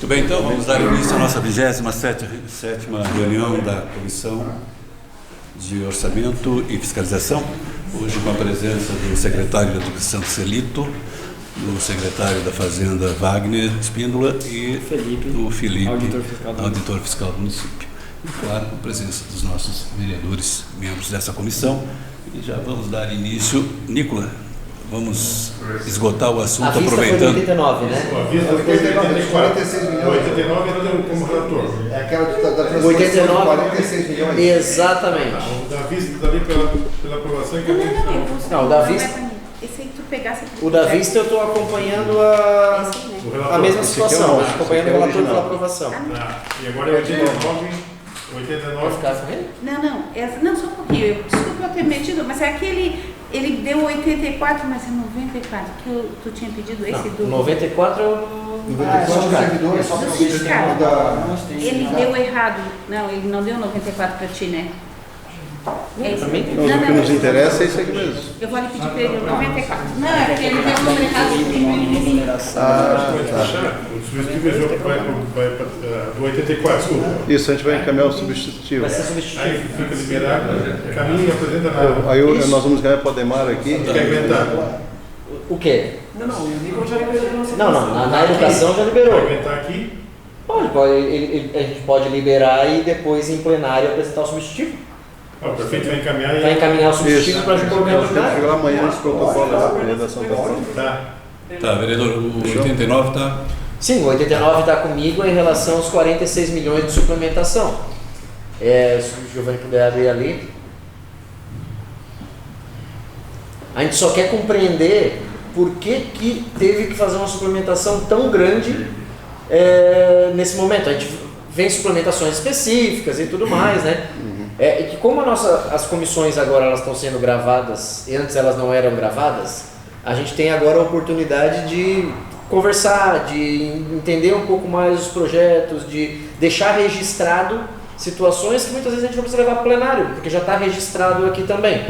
bem, então vamos dar início à nossa 27ª reunião da Comissão de Orçamento e Fiscalização. Hoje com a presença do secretário de Educação Celito, do secretário da Fazenda Wagner Espíndola e do Felipe, auditor fiscal do município. E claro, com a presença dos nossos vereadores, membros dessa comissão. E já vamos dar início. Nicola, vamos esgotar o assunto aproveitando. Foi 89, né? A vista foi 46 milhões. 89 era como relator. É aquela da transferência 89, de 46 milhões. Exatamente. Da vista ali pela aprovação que Não, o da vista. Esse aí que tu pegasse. O da vista eu estou acompanhando a mesma situação, acompanhando o relator pela aprovação. E agora é 89. Vai ficar com ele? Não, só um pouquinho. Desculpa eu ter metido, mas é aquele. Ele deu 84, mas é 94 que tu tinha pedido esse do. 94 é o 94 servidores, só para fiscal. Ele deu errado. Não, ele não deu 94 para ti, né? É isso. Pra mim? Não, o que nos interessa é isso aqui mesmo. Eu vou lhe pedir para ele 94. Não, é porque ele deu o número errado. O substitutivo vai do 84, desculpa. Isso, a gente vai encaminhar o substitutivo. Vai ser substitutivo. Aí fica liberado, caminha e apresenta nada. Aí nós vamos encaminhar para o Ademar aqui. Quer aguentar? O quê? Não, o Nicola já liberou. Não, na educação já Quer liberou. aguentar aqui? A gente pode liberar e depois em plenário apresentar o substitutivo. O prefeito vai encaminhar e... Vai encaminhar o substitutivo Isso. para a gente colocar no plenário. Chega lá amanhã, esse protocolo da redação está pronto. Tá. Vereador, o 89 está... Sim, o 89 está comigo em relação aos 46 milhões de suplementação. Se o Giovanni puder abrir ali. A gente só quer compreender por que teve que fazer uma suplementação tão grande nesse momento. A gente vem suplementações específicas e tudo mais, né? E que como as comissões agora elas estão sendo gravadas e antes elas não eram gravadas, a gente tem agora a oportunidade de conversar, de entender um pouco mais os projetos, de deixar registrado situações que muitas vezes a gente não precisa levar para o plenário, porque já está registrado aqui também.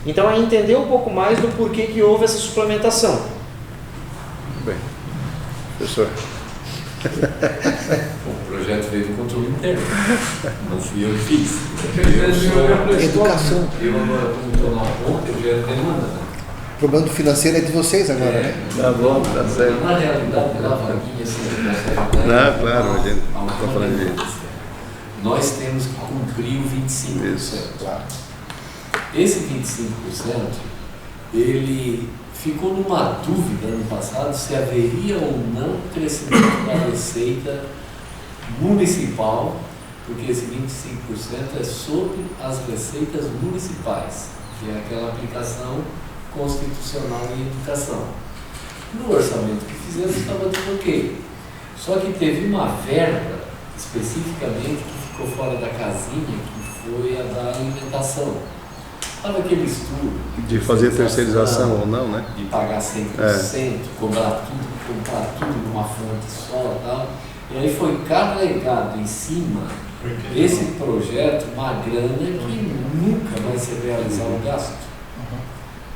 Então é entender um pouco mais do porquê que houve essa suplementação. Bem, professor. O projeto veio do controle interno, não fui eu que fiz. Educação. Eu agora, como estou na ponta, eu gero demanda. Né? O problema do financeiro é de vocês agora, né? Tá bom, tá certo. Na realidade, pela vaguinha, assim, Não, claro, a gente está falando de... Nós temos que cumprir o 25%. Isso, claro. Esse 25%, ele ficou numa dúvida ano passado se haveria ou não crescimento da receita municipal, porque esse 25% é sobre as receitas municipais, que é aquela aplicação constitucional em educação. No orçamento que fizemos estava tudo ok. Só que teve uma verba, especificamente, que ficou fora da casinha, que foi a da alimentação. Estava aquele estudo De fazer terceirização ou não, né? de pagar 100%, comprar tudo numa fonte só e tal. E aí foi carregado em cima desse projeto uma grana que nunca vai se realizar o gasto.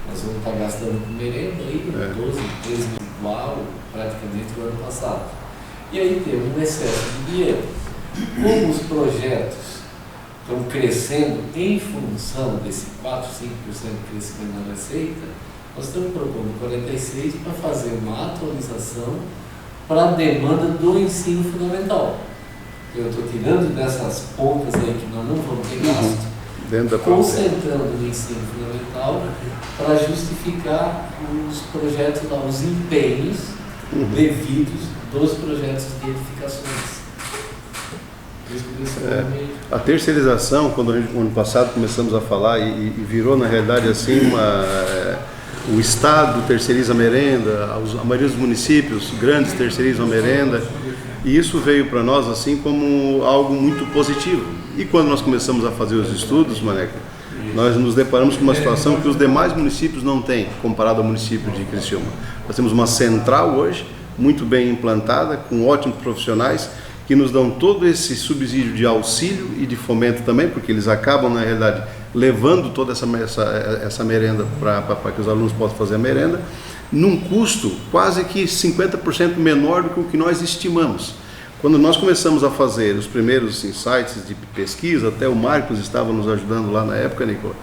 Nós vamos estar gastando com merenda aí, 12, 13 igual praticamente o ano passado. E aí tem um excesso de dinheiro. Como os projetos estão crescendo em função desse 4, 5% de crescimento na receita, nós estamos propondo 46 para fazer uma atualização para a demanda do ensino fundamental. Eu estou tirando dessas pontas aí que nós não vamos ter gasto, Dentro da concentrando no ensino fundamental para justificar os projetos, os empenhos devidos dos projetos de edificações. A terceirização, quando no ano passado começamos a falar e virou na realidade assim o Estado terceiriza a merenda, a maioria dos municípios grandes terceirizam a merenda, e isso veio para nós assim como algo muito positivo. E quando nós começamos a fazer os estudos, Maneca, nós nos deparamos com uma situação que os demais municípios não têm, comparado ao município de Criciúma. Nós temos uma central hoje, muito bem implantada, com ótimos profissionais, que nos dão todo esse subsídio de auxílio e de fomento também, porque eles acabam, na realidade, levando toda essa merenda para que os alunos possam fazer a merenda, num custo quase que 50% menor do que o que nós estimamos. Quando nós começamos a fazer os primeiros insights de pesquisa, até o Marcos estava nos ajudando lá na época, Nicola,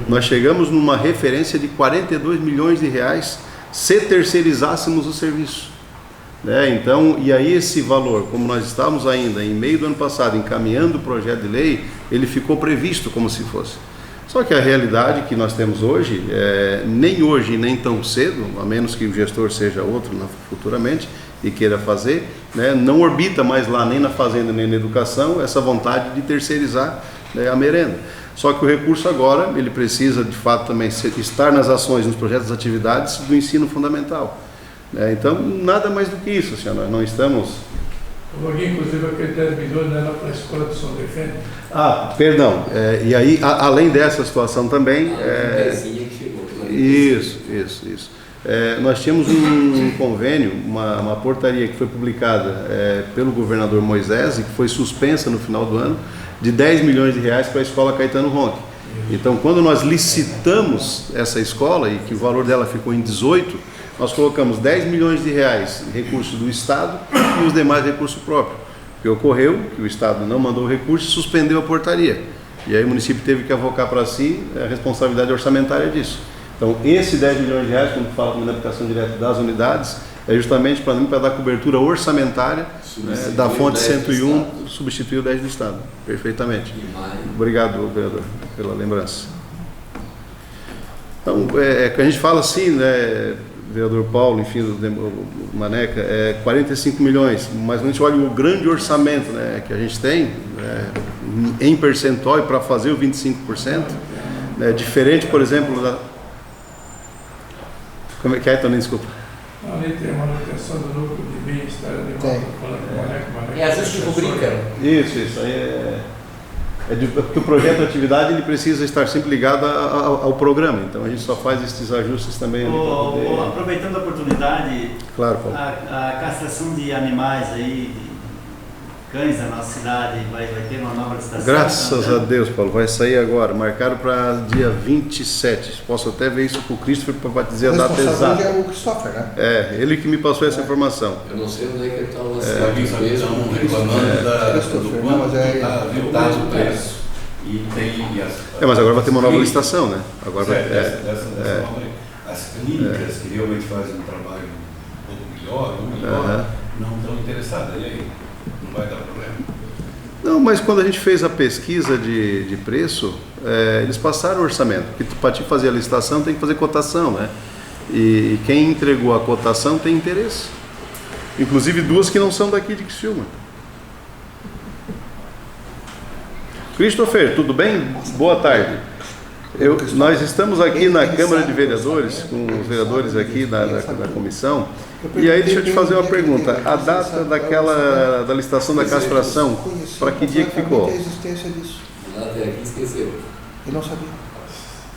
nós chegamos numa referência de 42 milhões de reais se terceirizássemos o serviço. Então, e aí esse valor, como nós estávamos ainda em meio do ano passado encaminhando o projeto de lei, ele ficou previsto como se fosse. Só que a realidade que nós temos hoje, nem hoje nem tão cedo, a menos que o gestor seja outro futuramente e queira fazer, não orbita mais lá nem na fazenda nem na educação essa vontade de terceirizar a merenda. Só que o recurso agora, ele precisa de fato também estar nas ações, nos projetos, das atividades do ensino fundamental. Então, nada mais do que isso, senhor. Nós não estamos... Alguém, inclusive, aquele 10 milhões era para a escola de São Defende. Perdão. E aí, além dessa situação também... Isso. Nós tínhamos um convênio, uma portaria que foi publicada pelo governador Moisés e que foi suspensa no final do ano, de 10 milhões de reais para a escola Caetano Ronque. Então, quando nós licitamos essa escola, e que o valor dela ficou em 18, nós colocamos 10 milhões de reais de recursos do Estado e os demais recursos próprios. O que ocorreu, que o Estado não mandou o recurso e suspendeu a portaria. E aí o município teve que avocar para si a responsabilidade orçamentária disso. Então, esse 10 milhões de reais, quando fala na aplicação direta das unidades, é justamente para dar cobertura orçamentária da fonte 101, substituir o 10 do Estado. Perfeitamente. Obrigado, vereador, pela lembrança. Então, que a gente fala assim, vereador Paulo, enfim, o Maneca, 45 milhões, mas quando a gente olha o grande orçamento que a gente tem, em percentual e para fazer o 25%, diferente, por exemplo, da... Como é que é, Toninho? Desculpa. Ali tem manutenção do núcleo de bem-estar animal, Maneca. É ajuste de rubrica. Isso aí porque o projeto de atividade ele precisa estar sempre ligado ao programa, então a gente só faz esses ajustes também. Aproveitando a oportunidade, claro, Paulo. A castração de animais aí, de cães da nossa cidade, vai ter uma nova licitação? Graças a Deus, Paulo, vai sair agora, marcado para dia 27. Posso até ver isso com o Christopher para dizer a data exata. É o Christopher, né? Ele que me passou essa informação. Eu não sei onde é que ele está lançando. Estão reclamando do preço. Mas agora vai ter uma nova licitação, né? Agora as clínicas que realmente fazem um trabalho um pouco melhor, não estão interessadas. E aí? Não vai dar problema? Não, mas quando a gente fez a pesquisa de preço, eles passaram o orçamento. Porque para te fazer a licitação tem que fazer cotação, né? E quem entregou a cotação tem interesse. Inclusive duas que não são daqui de Criciúma. Christopher, tudo bem? Boa tarde. Nós estamos aqui na Câmara de Vereadores, com os vereadores aqui da comissão, e aí deixa eu te fazer uma pergunta. A data da licitação da castração, para que dia que ficou? A existência disso. Até aqui esqueceu. Ele não sabia.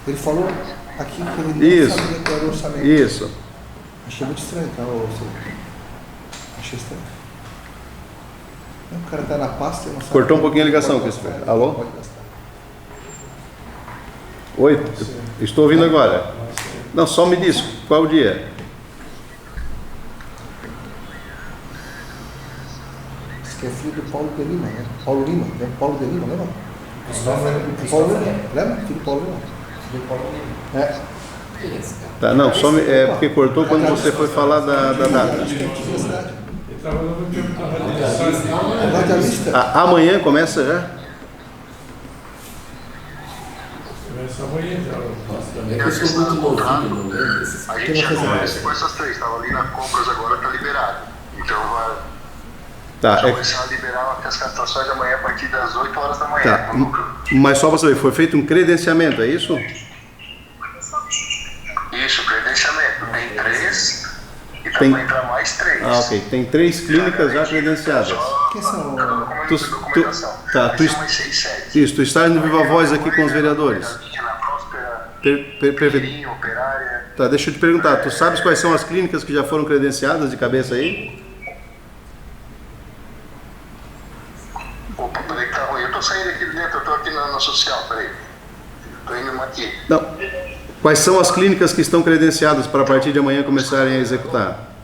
Ele falou aqui que ele não sabia que era o orçamento. Isso. Achei muito estranho, tá? Achei estranho. O cara tá na pasta e não sabe. Cortou um pouquinho a ligação, Christopher. Alô? Oi, estou ouvindo agora. Não, só me diz, qual o dia? Diz que é filho do Paulo de Lima, né? Paulo Lima, né? Paulo de Lima, lembra? Paulo Lima, lembra? Filho do Paulo Lima. Filho do Paulo Lima. Tá, não, porque cortou quando você foi falar da data. Amanhã começa já? Eu sou muito novinho, não lembro desses. A gente já conversa com essas três, estava ali na compras agora, está liberado. Então vai começar a liberar as castrações amanhã a partir das 8 horas da manhã. Tá. Mas só para saber, foi feito um credenciamento, é isso? Isso, credenciamento. Tem 3 e tá para entrar mais 3. Ok. Tem 3 clínicas já credenciadas. Quem são? Tu estás no Viva Voz aqui com os vereadores. Perfeito. Tá, deixa eu te perguntar, tu sabes quais são as clínicas que já foram credenciadas de cabeça aí? Opa, peraí que tá ruim. Eu tô saindo aqui de dentro, eu tô aqui na social, peraí. Tô indo aqui. Não. Quais são as clínicas que estão credenciadas para a partir de amanhã começarem a executar?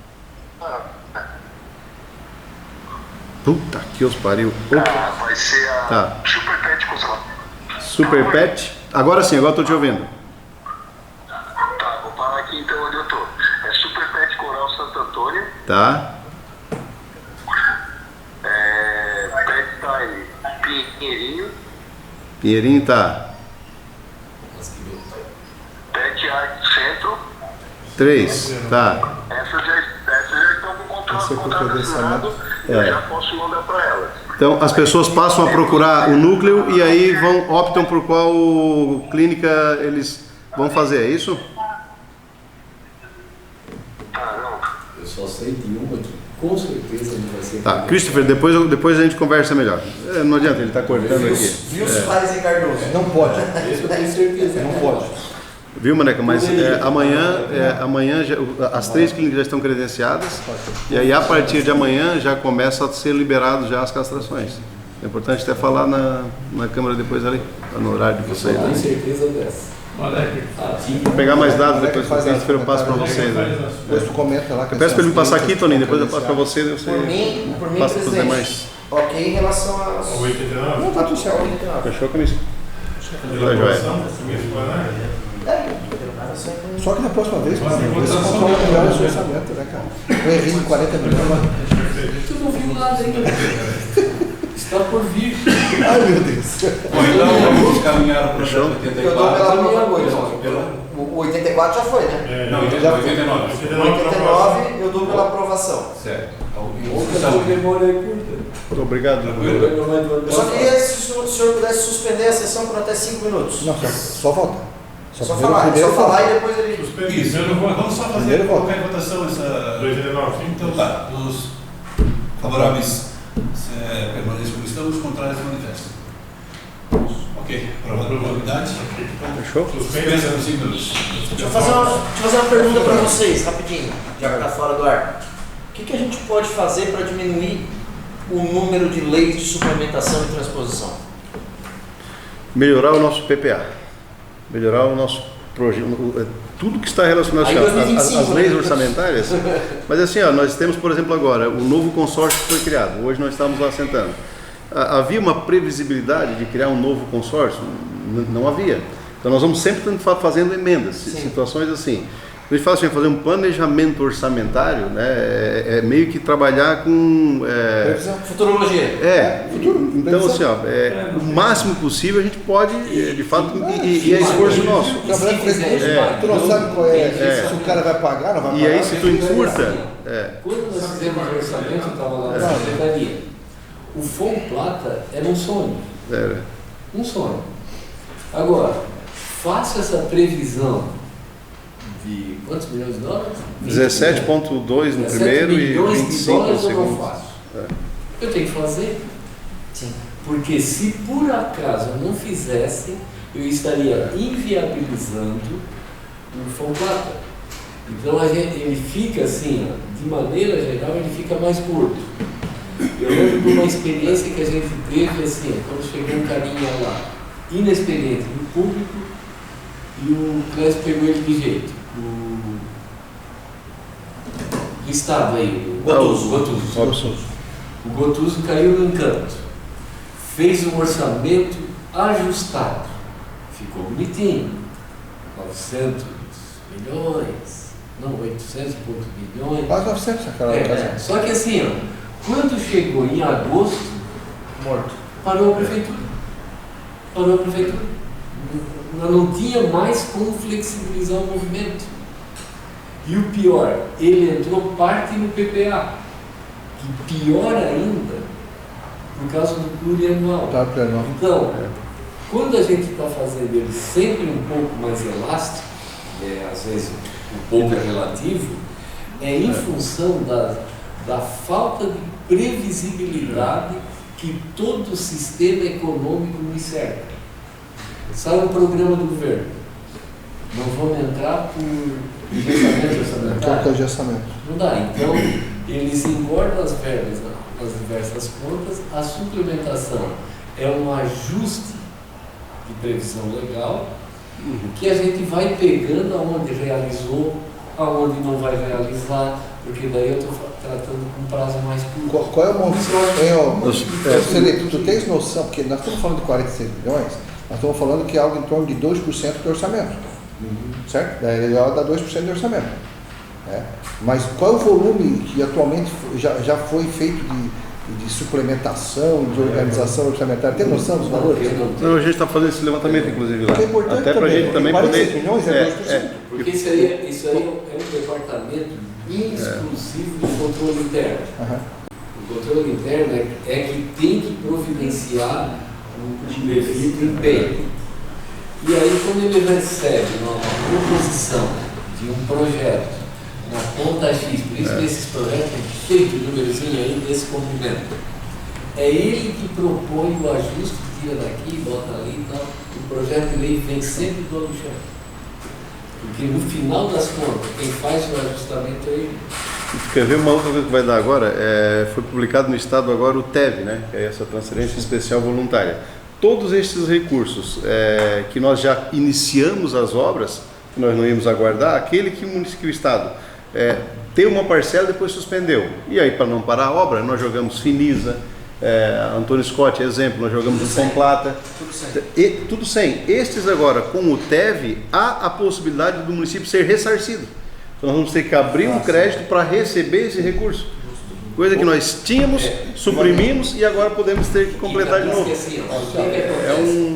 Puta que os pariu. Vai ser a Tá. Super Pet Coral. Super Pet. Agora sim, agora eu tô te ouvindo. Tá, vou parar aqui então onde eu tô. É Super Pet Coral Santo Antônio. Tá? Pet Time Pinheirinho. Pinheirinho tá. Pet Art Centro. 3, tá. Essas já estão com contrato assinado. Eu já posso mandar para elas. Então as pessoas passam a procurar o núcleo e aí optam por qual clínica eles vão fazer, é isso? Eu só sei de uma que com certeza não vai ser. Tá, Christopher, depois a gente conversa melhor. Não adianta, ele tá cortando aqui. Viu os pais em Cardoso? Não pode. Esse eu tenho certeza. Não pode. Viu, Maneca? Mas amanhã as 3 clínicas já estão credenciadas e aí a partir de amanhã já começa a ser liberado já as castrações. É importante até falar na câmera depois ali, no horário de vocês. Eu tenho Né? certeza dessa. Vou pegar mais dados depois que eu passo para vocês. Né? Depois tu comenta lá. Eu peço para ele me passar aqui, Toninho, depois eu passo para você. Por mim, passa para os presidente. demais. Ok em relação às... O 89? Não, tá tudo certo. 89. Fechou, Camisa? Só que na próxima vez, você controla melhor o seu orçamento, né, cara? Eu errei em 40 milhões. Tu não viu nada ainda. Está por vir. Ai, meu Deus. Bom, então vamos caminhar para o projeto Eu dou 84. pela aprovação. O 84 já foi, né? Não, 89. O 89 eu dou pela aprovação. Certo. Outra demora é curta. Muito obrigado. Eu só queria se o senhor pudesse suspender a sessão por até 5 minutos. Não, só volta. Só falar e depois ele... Isso, vamos só fazer, colocar em votação essa... 89, sim. Então tá, os favoráveis permanecem como estão, os contrários manifestam. Ok, aprovado por unanimidade. Fechou? Suspensa nos 5 minutos. Deixa eu fazer uma pergunta para vocês, rapidinho, já que está fora do ar. O que a gente pode fazer para diminuir o número de leis de suplementação e transposição? Melhorar o nosso PPA. Melhorar o nosso projeto, tudo que está relacionado às leis orçamentárias. Mas assim, nós temos, por exemplo, agora, o novo consórcio que foi criado. Hoje nós estamos lá sentando. Havia uma previsibilidade de criar um novo consórcio? Não havia. Então nós vamos sempre fazendo emendas, situações assim. A gente fala assim, fazer um planejamento orçamentário, né, é meio que trabalhar com... Futurologia. Então assim, o máximo possível a gente pode, de fato, e é esforço nosso. Tu não sabe qual se o cara vai pagar, não vai pagar. E aí se tu encurta... Quando nós fizemos o orçamento, eu estava lá na secretaria. O Fom Plata era um sonho. Um sonho. Agora, faça essa previsão de quantos milhões de dólares? 17,2 no primeiro e 25 no segundo. Eu não faço. Eu tenho que fazer. Sim. Porque se por acaso eu não fizesse, eu estaria inviabilizando o Fom Plata. Então ele fica assim, de maneira geral, ele fica mais curto. Eu lembro de uma experiência que a gente teve assim, quando chegou um carinha lá, inexperiente no público, e o Clécio pegou ele de jeito. Do estado aí, o Gotuso. O Gotuso caiu no encanto. Fez um orçamento ajustado. Ficou bonitinho. 900 milhões. Não, 800 e poucos milhões. Quase 900, cara. Só que assim, quando chegou em agosto, morto. Parou a prefeitura. Não tinha mais como flexibilizar o movimento. E o pior, ele entrou parte no PPA. E pior ainda, por causa do plurianual. Então, quando a gente está fazendo ele sempre um pouco mais elástico, às vezes um pouco relativo, é em função da falta de previsibilidade que todo o sistema econômico me cerca. Sai um programa do governo. Não vamos entrar por engessamento orçamentário. Não dá. Então, eles engordam as verbas nas diversas contas. A suplementação é um ajuste de previsão legal que a gente vai pegando aonde realizou, aonde não vai realizar, porque daí eu estou tratando com prazo mais curto. Qual é o monte? Tu tens noção, porque nós estamos falando de 46 milhões, nós estamos falando que é algo em torno de 2% do orçamento, certo? Ela dá 2% do orçamento. Mas qual é o volume que atualmente já foi feito de suplementação, de organização orçamentária? Tem noção dos valores? Não, a gente está fazendo esse levantamento, inclusive, lá. É importante até para a gente também 46 poder... milhões é 2%. Porque isso aí é um departamento exclusivo do controle interno. O controle interno é que tem que providenciar um devido empenho. E aí, quando ele recebe uma proposição de um projeto na conta X, por isso que esses projetos têm cheio de númerozinho aí desse comprimento. É ele que propõe o ajuste, tira daqui, bota ali e tal. O projeto de lei vem sempre do Alexandre. Porque no final das contas, quem faz o ajustamento é ele. Quer ver uma outra coisa que vai dar agora? Foi publicado no Estado agora o TEV, né? Que é essa transferência especial voluntária. Todos esses recursos que nós já iniciamos as obras, que nós não íamos aguardar, aquele que o Estado tem uma parcela e depois suspendeu. E aí, para não parar a obra, nós jogamos Finisa, Antônio Scott, exemplo, nós jogamos o Fomplata. Tudo sem. Estes agora, com o TEV, há a possibilidade do município ser ressarcido. Então nós vamos ter que abrir um crédito para receber esse recurso. Coisa que nós tínhamos, suprimimos e agora podemos ter que completar de novo. Assim,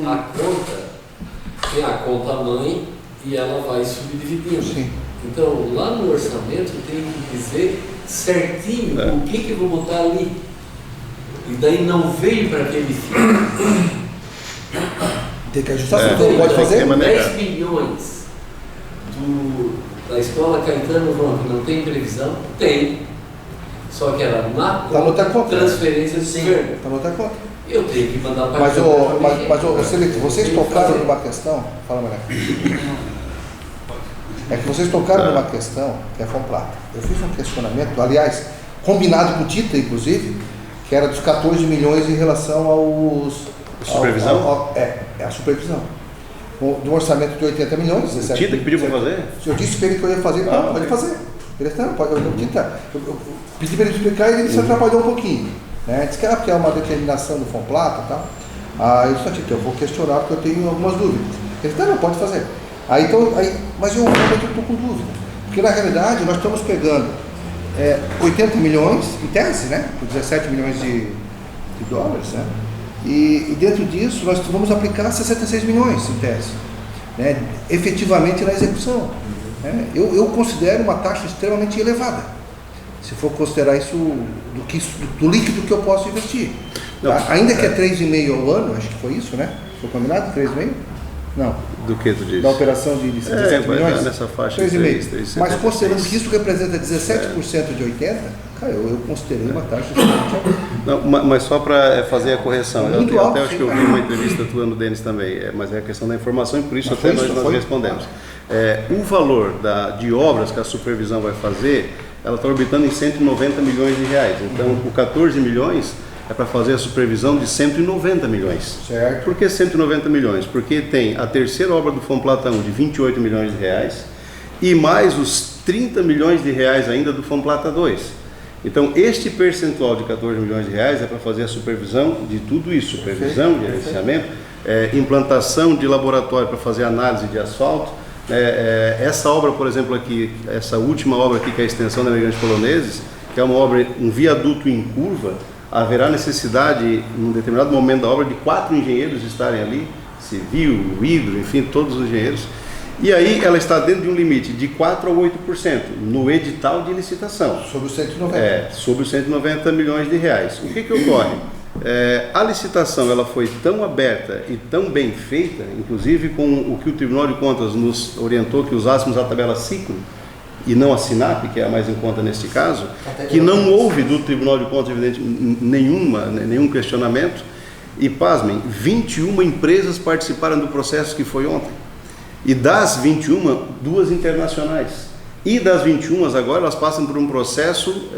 a conta tem a conta mãe e ela vai subdividindo. Sim. Então, lá no orçamento tem que dizer certinho o que eu vou botar ali. E daí não veio para aquele fim. Tem que ajustar, você pode fazer? 10 milhões da escola Caetano Ronco, não tem previsão? Tem. Só que era na transferência do governo. Está no outra conta. Eu tenho que mandar para Mas Celito, vocês tocaram numa questão. Fala, Mané. É que vocês tocaram numa questão que é Fomplata. Eu fiz um questionamento, aliás, combinado com o Tita, inclusive, que era dos 14 milhões em relação aos... Supervisão? A supervisão. Do orçamento de 80 milhões, 17 Tita que pediu para fazer? Eu disse para ele que eu ia fazer, então pode fazer. Ele disse, não, pode, eu pedi para ele explicar e ele se atrapalhou um pouquinho. Né? Disse que porque é uma determinação do Fomplata e tal. Eu disse, Tita, eu vou questionar porque eu tenho algumas dúvidas. Ele disse, não, pode fazer. Mas eu realmente estou com dúvida. Porque na realidade nós estamos pegando 80 milhões, em tese, né? Por 17 milhões de dólares, né? E dentro disso nós vamos aplicar 66 milhões, em tese, né? Efetivamente na execução. Né? Eu considero uma taxa extremamente elevada, se for considerar isso do líquido que eu posso investir. Tá? Ainda que é 3,5 ao ano, acho que foi isso, né? Foi combinado? 3,5? Não. Do que tu disse? Da operação de 17 milhões? Nessa faixa 3,5. Mas considerando que isso representa 17% de 80, cara, eu considerei uma taxa não, mas só para fazer a correção, muito eu até acho que eu vi uma entrevista tua no Denis também, mas é a questão da informação e por isso até nós respondemos. O valor de obras que a supervisão vai fazer, ela está orbitando em 190 milhões de reais. Então, o 14 milhões é para fazer a supervisão de 190 milhões. Certo. Por que 190 milhões? Porque tem a terceira obra do Fomplata 1 de 28 milhões de reais e mais os 30 milhões de reais ainda do Fomplata 2. Então, este percentual de 14 milhões de reais é para fazer a supervisão de tudo isso, supervisão, gerenciamento, implantação de laboratório para fazer análise de asfalto. Essa obra, por exemplo, aqui, essa última obra aqui, que é a extensão da Imigrante Poloneses, que é uma obra, um viaduto em curva, haverá necessidade, em um determinado momento da obra, de 4 engenheiros estarem ali, civil, hidro, enfim, todos os engenheiros. E aí ela está dentro de um limite de 4% a 8% no edital de licitação. Sobre os 190. Sobre os 190 milhões de reais. O que ocorre? A licitação ela foi tão aberta e tão bem feita, inclusive com o que o Tribunal de Contas nos orientou, que usássemos a tabela ciclo, e não a SINAP, que é a mais em conta neste caso, que não houve do Tribunal de Contas, evidente, nenhum questionamento, e pasmem, 21 empresas participaram do processo que foi ontem, e das 21, 2 internacionais, e das 21 agora elas passam por um processo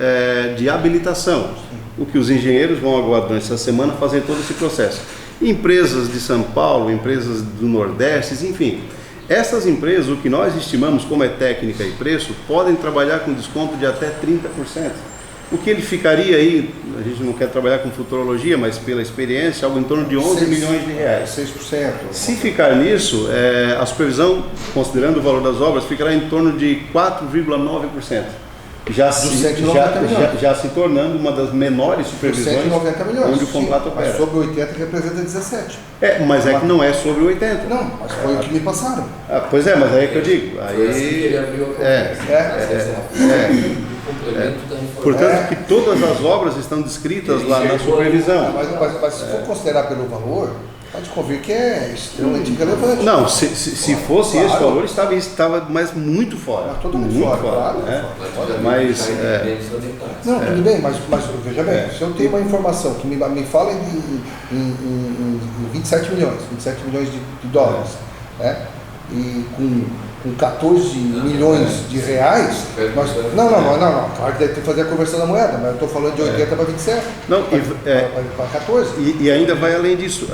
de habilitação, o que os engenheiros vão agora durante essa semana fazer todo esse processo. Empresas de São Paulo, empresas do Nordeste, enfim. Essas empresas, o que nós estimamos como é técnica e preço, podem trabalhar com desconto de até 30%. O que ele ficaria aí, a gente não quer trabalhar com futurologia, mas pela experiência, algo em torno de 11 milhões de reais. 6%. Se ficar nisso, a supervisão, considerando o valor das obras, ficará em torno de 4,9%. Já se tornando uma das menores supervisões 190 milhões, onde o contrato opera. Mas sobre 80 representa 17. Mas é que não é sobre 80. Não, mas foi o que me passaram. Pois é, mas aí é que eu digo. Aí, portanto, que todas as obras estão descritas lá na supervisão. Mas se for considerar pelo valor, pode convir que é extremamente relevante. Não, se fosse esse valor, estava mais muito fora. Mas totalmente fora, claro. Mas, não, tudo bem, mas veja bem, se eu tenho uma informação que me fala em 27 milhões de dólares, né? E com 14 milhões de reais, não, claro que deve ter que fazer a conversão da moeda, mas eu estou falando de 80 para 27, para 14. E ainda vai além disso,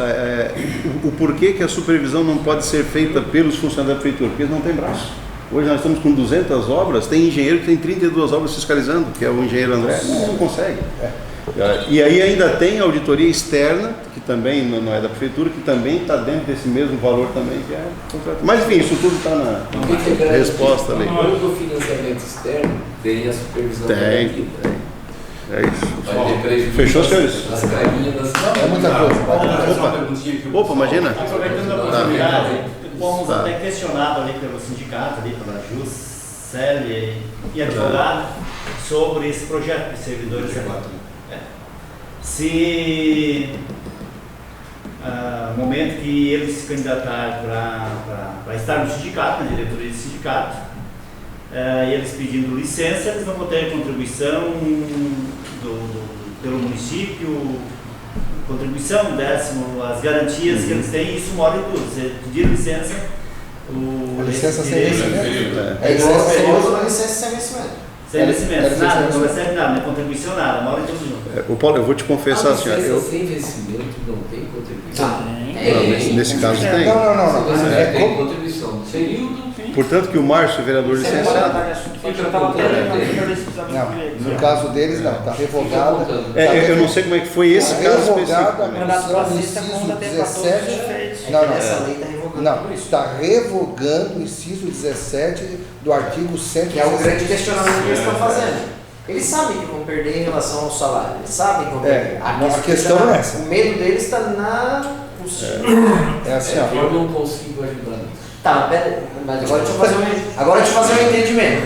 o porquê que a supervisão não pode ser feita pelos funcionários da prefeitura, porque eles não têm braço. Hoje nós estamos com 200 obras, tem engenheiro que tem 32 obras fiscalizando, que é o engenheiro André, não consegue. E aí ainda tem auditoria externa, que também não é da prefeitura, que também está dentro desse mesmo valor também, que é completo. Mas enfim, isso tudo está na resposta ali. No financiamento externo tem a supervisão tem. É isso. Fechou, senhores? As carinhas das... É muita coisa. Opa, imagina. Aproveitando a oportunidade, fomos até questionados ali pelo sindicato, ali pela JUS, CEL e advogado, sobre esse projeto de servidores agora. Se no momento que eles se candidatarem para estar no sindicato, na diretoria do sindicato, e eles pedindo licença, eles vão ter contribuição pelo município, contribuição, décimo, as garantias que eles têm, isso mora em tudo. Você pedir licença, a licença sem vencimento. Licença sem vencimento. Sem vencimento, nada, não recebe nada, não é contribuição, nada, mora em tudo junto. O Paulo, eu vou te confessar, senhor. Sem vencimento não tem contribuição. Nesse caso tem. Não. Tem contribuição. Período. Portanto, que o Márcio é vereador licenciado. Não, no caso deles não, está revogada. Eu não sei como é que foi esse caso específico. Não, está revogando o inciso 17 do artigo 117. Que é o grande questionamento que eles estão fazendo. Eles sabem que vão perder em relação ao salário. Eles sabem que vão perder. A questão é essa. O medo deles está na... É assim, ó. Eu não consigo ajudar nisso. Tá, mas agora deixa eu fazer um entendimento.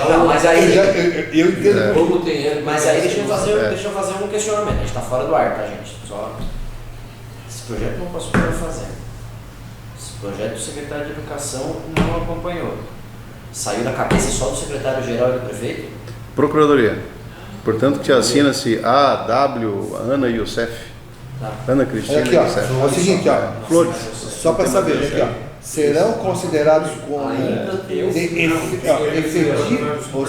Não, mas aí... Eu entendo. Como tem... Mas aí deixa eu fazer um questionamento. A gente está fora do ar, tá, gente? Só... Esse projeto não passou para fazer. Esse projeto do secretário de Educação não acompanhou. Saiu da cabeça só do secretário-geral e do prefeito? Procuradoria. Portanto, que assina-se A.W. Ana Youssef. Tá. Ana Cristina Aqui, ó, Youssef. é o seguinte, ó. Flores. Só para saber, aqui, ó. Serão considerados como efetivos, ou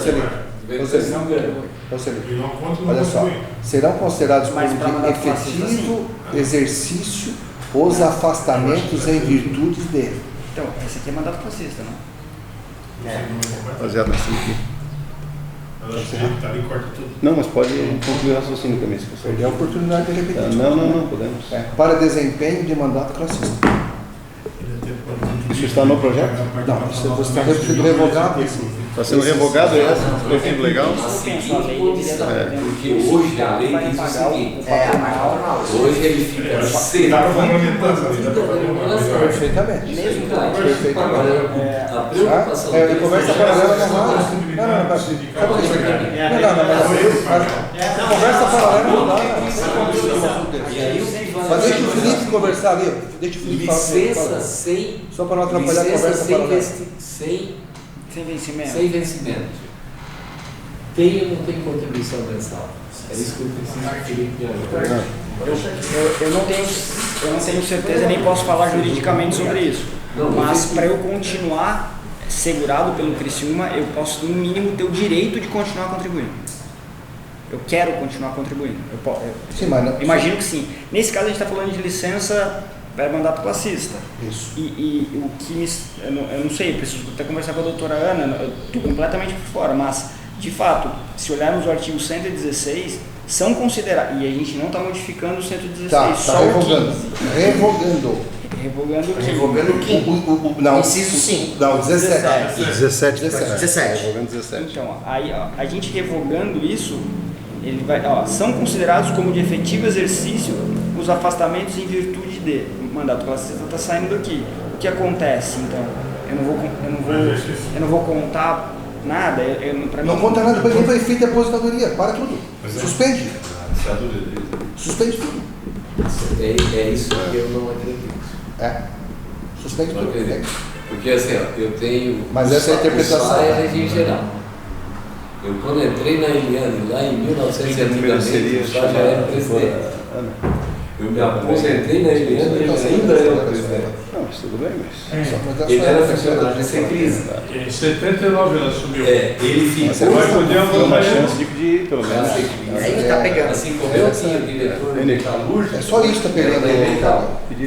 olha só, serão considerados como de efetivo exercício os afastamentos em virtude dele. Então, esse aqui é mandato classista, não? Baseado assim aqui. Não, mas pode concluir o raciocínio também, se você perder a oportunidade de repetir. Não, podemos. Para desempenho de mandato classista. Isso está no projeto? Não, isso está sendo revogado. Está sendo revogado esse perfil legal? Porque hoje a lei diz o seguinte: hoje ele fica cedo. Perfeitamente. A preocupação é conversa paralela não dá. Não, conversa paralela não dá. Mas deixa o Felipe conversar ali. Deixa o Felipe falar. Só para não atrapalhar a conversa paralela. Sem vencimento. Sem vencimento. Tem ou não tem contribuição mensal? É isso que eu preciso que Felipe me ajude. Eu não tenho certeza, nem posso falar juridicamente sobre isso. Mas para eu continuar segurado pelo Criciúma, eu posso, no mínimo, ter o direito de continuar contribuindo. Eu quero continuar contribuindo. Sim, mas não... Imagino que sim. Nesse caso, a gente está falando de licença pré-mandato classista. Isso. E o que eu não sei, eu preciso até conversar com a doutora Ana, eu estou completamente por fora, mas, de fato, se olharmos o artigo 116, são considerados, e a gente não está modificando o 116, Tá revogando. Revogando o quê? Revogando o quinto. Não, Inciso 5. Não, 17. 17. 17. Revogando 17. Então, aí, ó, a gente revogando isso, ele vai, ó, são considerados como de efetivo exercício os afastamentos em virtude de. O mandato classista está saindo daqui. O que acontece, então? Eu não vou contar nada. Não conta nada, depois nem foi feita a aposentadoria. Para tudo. Suspende. Suspende tudo. É isso que eu não acredito. Suspende Não tudo. acredito. Porque assim, ó, eu tenho. Mas essa é a interpretação. O SAI é regime geral. Eu, quando entrei na Eliane, lá em 1970, o SAI já era presidente. Eu me aposentei na Eliane e ele ainda era o presidente. Não, mas tudo bem, mas... Ele era funcionário sem crise. Em 79 ela assumiu. Ele ficou. Nós podíamos Tem uma chance de pelo menos... Aí que tá pegando. Assim como eu tinha diretor de metalúrgica. É só isso que tá pegando aí.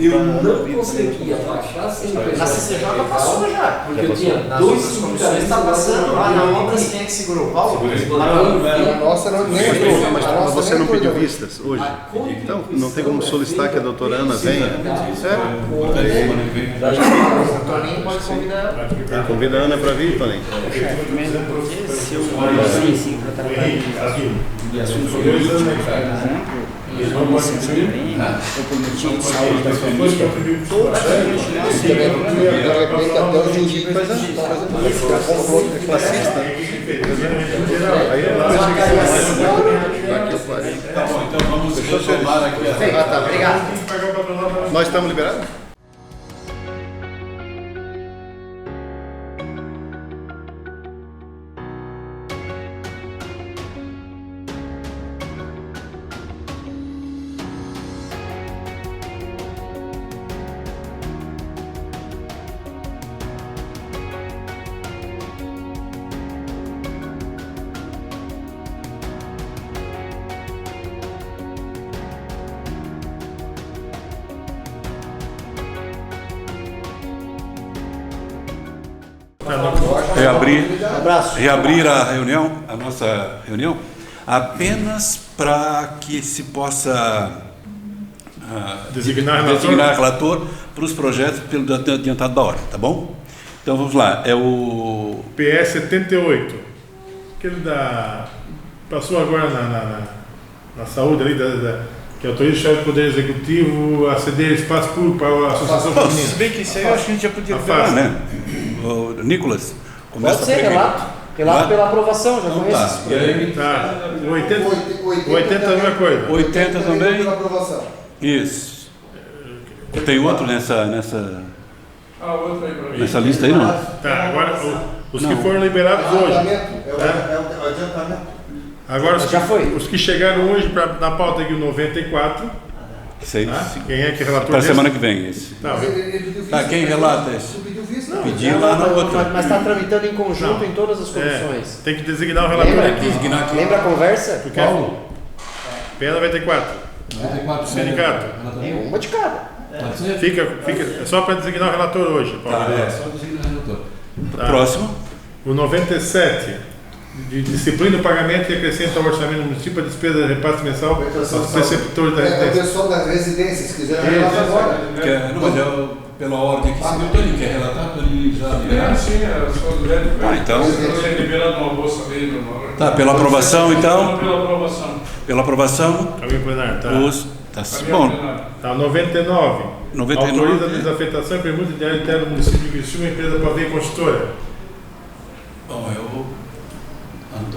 Eu não conseguia baixar sem Na CCJ passou já. porque eu tinha Nas dois outras comissões está passando. Lá na obra, quem é que segurou? Paulo? A nossa não nem entrou. Mas você não pediu vistas hoje? Então, não tem como solicitar que a doutora Ana venha? O Toninho pode convidar. Convida a Ana para vir, Toninho. Se eu para tratar de assuntos jurídicos, por exemplo, por licença prêmio, ou por motivo de saúde da família, toda a gente não se Até o jurídico. Classista. Aí Tá bom, então vamos retomar aqui a... Obrigado. nós estamos liberados? Reabrir a nossa reunião, apenas para que se possa Designar relator para os projetos pelo adiantado da ordem, tá bom? Então vamos lá, é o PS 78, aquele passou agora na saúde ali, que autoriza o chefe do Poder Executivo a ceder espaço público para a Associação Feminina. Se bem que isso aí eu acho que a gente já podia falar, né? O Nicolas, começa Pode ser, primeiro. relato pela aprovação, já conheço Tá, esse e aí? Tá, 80 não é coisa. 80 também? Pela aprovação. Isso. Tem outro nessa Outra aí pra mim. lista aí, não? Tá, agora os Não. que foram liberados hoje. É o adiantamento. Agora Já foi. Os que chegaram hoje na pauta aqui, o 94. Isso aí. Tá? Quem é que relatou Para a desse? semana que vem, esse. Tá, Tá, quem relata esse? Pediu vista? Pediu lá na outra. Mas está tramitando em conjunto Não. em todas as comissões. tem que designar o relator Lembra? aqui. Lembra a conversa? Porque PE 94. Sindicato. É uma de cada. Fica, é só para designar o relator hoje, Paulo. Só designar o relator. Tá. Próximo. O 97, de disciplina e pagamento e acrescenta ao orçamento do município a despesa de repasse mensal aos preceptores da É o residência. pessoal da residência, se quiser relatar agora. Não, mas pela ordem aqui, se o Toninho quer relatar, Toninho já liberado. Sim, era só do velho. Então. Eu tinha liberado uma bolsa dele. Tá, pela aprovação então. Pela aprovação. Pela aprovação, Caminho plenário, tá? tá bom. Tá, 99. 99. Autoriza a desafetação e permuta de área interna do município de Criciúma, empresa Pavê Construtora. Bom,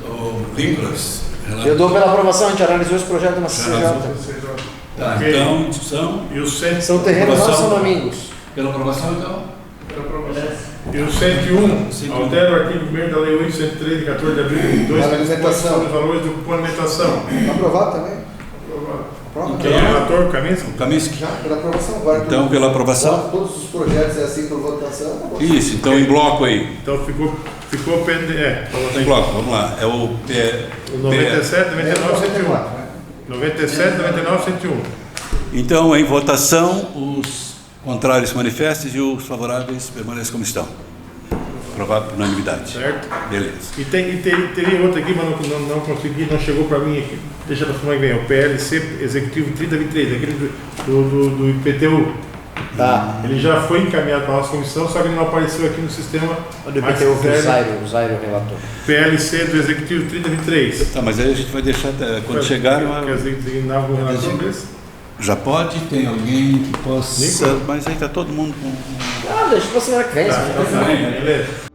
o Nicolas. Eu dou pela aprovação, a gente analisou esse projeto na CCJ. Tá, Ok. então, discussão. E o 100, São terrenos lá em São Aprovação. Domingos. Pela aprovação, então. e o 101 altera o artigo 1º da Lei 803 de 14 de abril de 2002 Para alimentação. sobre os valores do cupom alimentação. Aprovado também? Aprova. Quem é o relator? Kaminsky? Kaminsky. Já, pela aprovação. Agora, Então, pela aprovação. todos os projetos é assim por votação. Tá bom. Isso, então em bloco aí. Então ficou pendente. Em bloco, vamos lá. É o O 97, 99, 101. 94, né? 97, 99, 101. Então, em votação, os Contrários se manifestem e os favoráveis permaneçam como estão. Aprovado por unanimidade. Certo? Beleza. E teria outro aqui, mas não consegui, não chegou para mim aqui. Deixa para semana que vem. O PLC Executivo 3023, aquele do IPTU. Tá. Ele já foi encaminhado para a nossa comissão, só que ele não apareceu aqui no sistema. O do IPTU, o Zairo relator. PLC do Executivo 3023. Tá, mas aí a gente vai deixar até quando chegar. Quer designar algum relator desse? Já pode? Tem alguém que possa. Mas aí está todo mundo com. Ah, deixa para semana que vem. Tá, beleza.